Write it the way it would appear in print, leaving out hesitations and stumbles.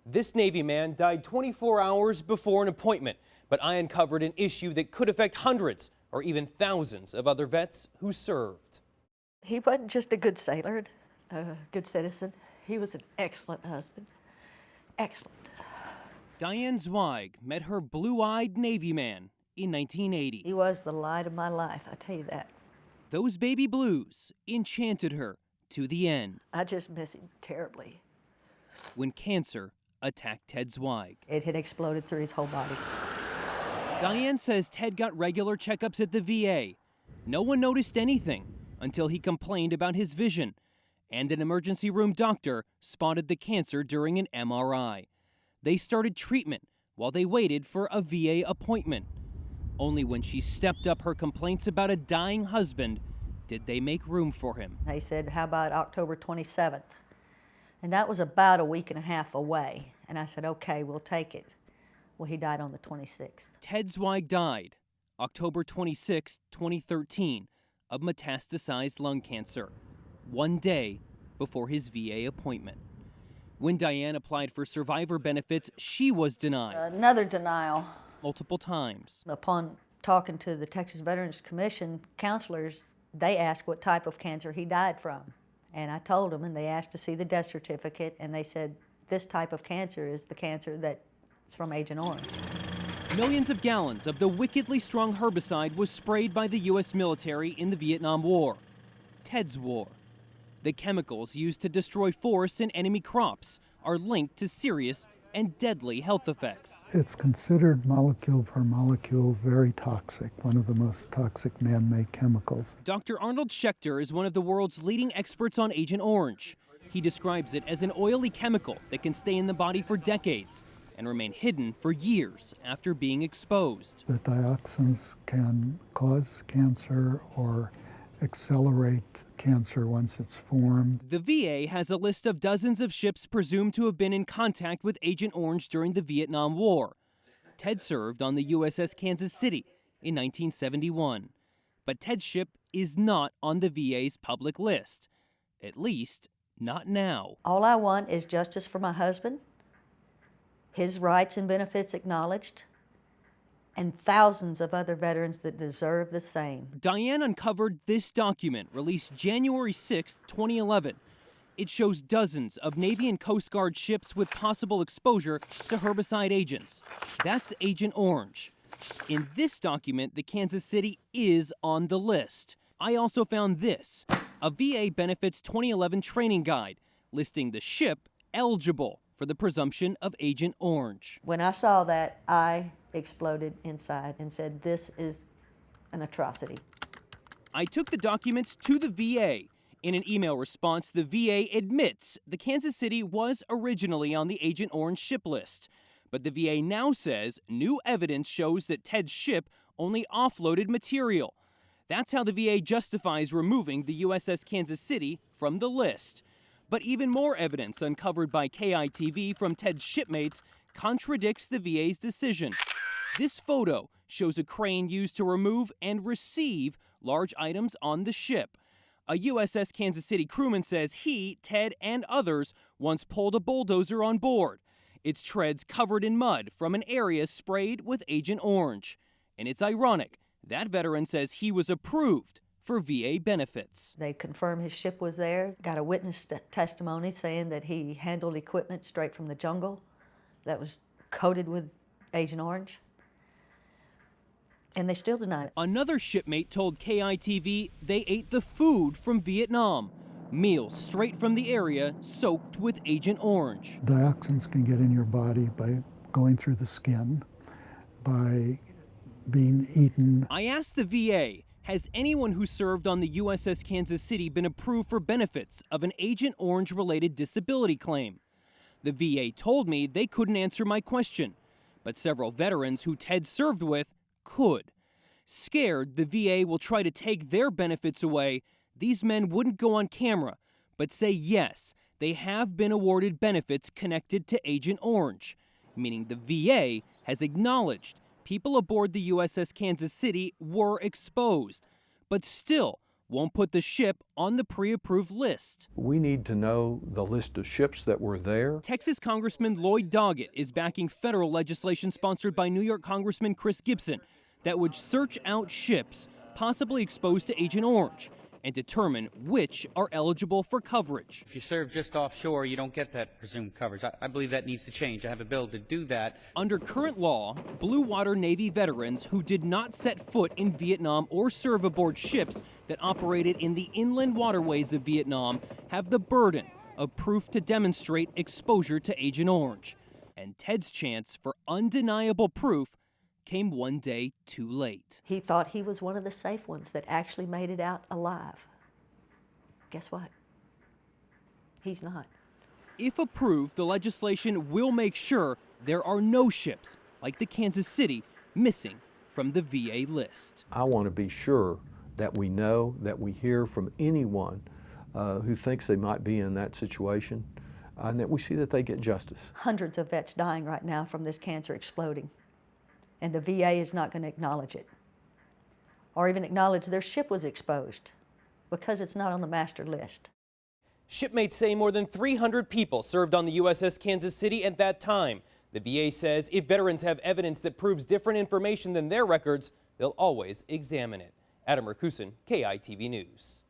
This Navy man died 24 hours before an appointment, but I uncovered an issue that could affect hundreds or even thousands of other vets who served. He wasn't just a good sailor, a good citizen. He was an excellent husband. Excellent. Diane Zweig met her blue-eyed Navy man in 1980. He was the light of my life, I tell you that. Those baby blues enchanted her to the end. I just miss him terribly. When cancer attacked Ted Zweig. It had exploded through his whole body. Diane says Ted got regular checkups at the VA. No one noticed anything until he complained about his vision, and an emergency room doctor spotted the cancer during an MRI. They started treatment while they waited for a VA appointment. Only when she stepped up her complaints about a dying husband did they make room for him. They said, how about October 27th? And that was about a week and a half away. And I said, okay, we'll take it. Well, he died on the 26th. Ted Zweig died October 26, 2013, of metastasized lung cancer, one day before his VA appointment. When Diane applied for survivor benefits, she was denied. Another denial. Multiple times. Upon talking to the Texas Veterans Commission counselors, they asked what type of cancer he died from. And I told them, and they asked to see the death certificate, and they said, this type of cancer is the cancer that's from Agent Orange. Millions of gallons of the wickedly strong herbicide was sprayed by the U.S. military in the Vietnam War. Ted's War. The chemicals used to destroy forests and enemy crops are linked to serious and deadly health effects. It's considered molecule per molecule very toxic, one of the most toxic man-made chemicals. Dr. Arnold Schechter is one of the world's leading experts on Agent Orange. He describes it as an oily chemical that can stay in the body for decades and remain hidden for years after being exposed. The dioxins can cause cancer or accelerate cancer once it's formed. The VA has a list of dozens of ships presumed to have been in contact with Agent Orange during the Vietnam War. Ted served on the USS Kansas City in 1971. But Ted's ship is not on the VA's public list. At least, not now. All I want is justice for my husband, his rights and benefits acknowledged, and thousands of other veterans that deserve the same. Diane uncovered this document released January 6, 2011. It shows dozens of Navy and Coast Guard ships with possible exposure to herbicide agents. That's Agent Orange. In this document, the Kansas City is on the list. I also found this, a VA Benefits 2011 training guide listing the ship eligible for the presumption of Agent Orange. When I saw that, I exploded inside and said, this is an atrocity. I took the documents to the VA. In an email response, the VA admits the Kansas City was originally on the Agent Orange ship list. But the VA now says new evidence shows that Ted's ship only offloaded material. That's how the VA justifies removing the USS Kansas City from the list. But even more evidence uncovered by KITV from Ted's shipmates contradicts the VA's decision. This photo shows a crane used to remove and receive large items on the ship. A USS Kansas City crewman says he, Ted, and others once pulled a bulldozer on board. Its treads covered in mud from an area sprayed with Agent Orange. And it's ironic, that veteran says he was approved for VA benefits. They confirmed his ship was there, got a witness testimony saying that he handled equipment straight from the jungle that was coated with Agent Orange. And they still deny it. Another shipmate told KITV they ate the food from Vietnam. Meals straight from the area soaked with Agent Orange. Dioxins can get in your body by going through the skin, by being eaten. I asked the VA, has anyone who served on the USS Kansas City been approved for benefits of an Agent Orange-related disability claim? The VA told me they couldn't answer my question, but several veterans who Ted served with could. Scared the VA will try to take their benefits away, these men wouldn't go on camera, but say yes, they have been awarded benefits connected to Agent Orange, meaning the VA has acknowledged people aboard the USS Kansas City were exposed, but still won't put the ship on the pre-approved list. We need to know the list of ships that were there. Texas Congressman Lloyd Doggett is backing federal legislation sponsored by New York Congressman Chris Gibson that would search out ships possibly exposed to Agent Orange and determine which are eligible for coverage. If you serve just offshore, you don't get that presumed coverage. I believe that needs to change. I have a bill to do that. Under current law, Blue Water Navy veterans who did not set foot in Vietnam or serve aboard ships that operated in the inland waterways of Vietnam have the burden of proof to demonstrate exposure to Agent Orange. And Ted's chance for undeniable proof came one day too late. He thought he was one of the safe ones that actually made it out alive. Guess what? He's not. If approved, the legislation will make sure there are no ships like the Kansas City missing from the VA list. I want to be sure that we know, that we hear from anyone who thinks they might be in that situation, and that we see that they get justice. Hundreds of vets dying right now from this cancer exploding. And the VA is not going to acknowledge it, or even acknowledge their ship was exposed, because it's not on the master list. Shipmates say more than 300 people served on the USS Kansas City at that time. The VA says if veterans have evidence that proves different information than their records, they'll always examine it. Adam Rakusin, KITV News.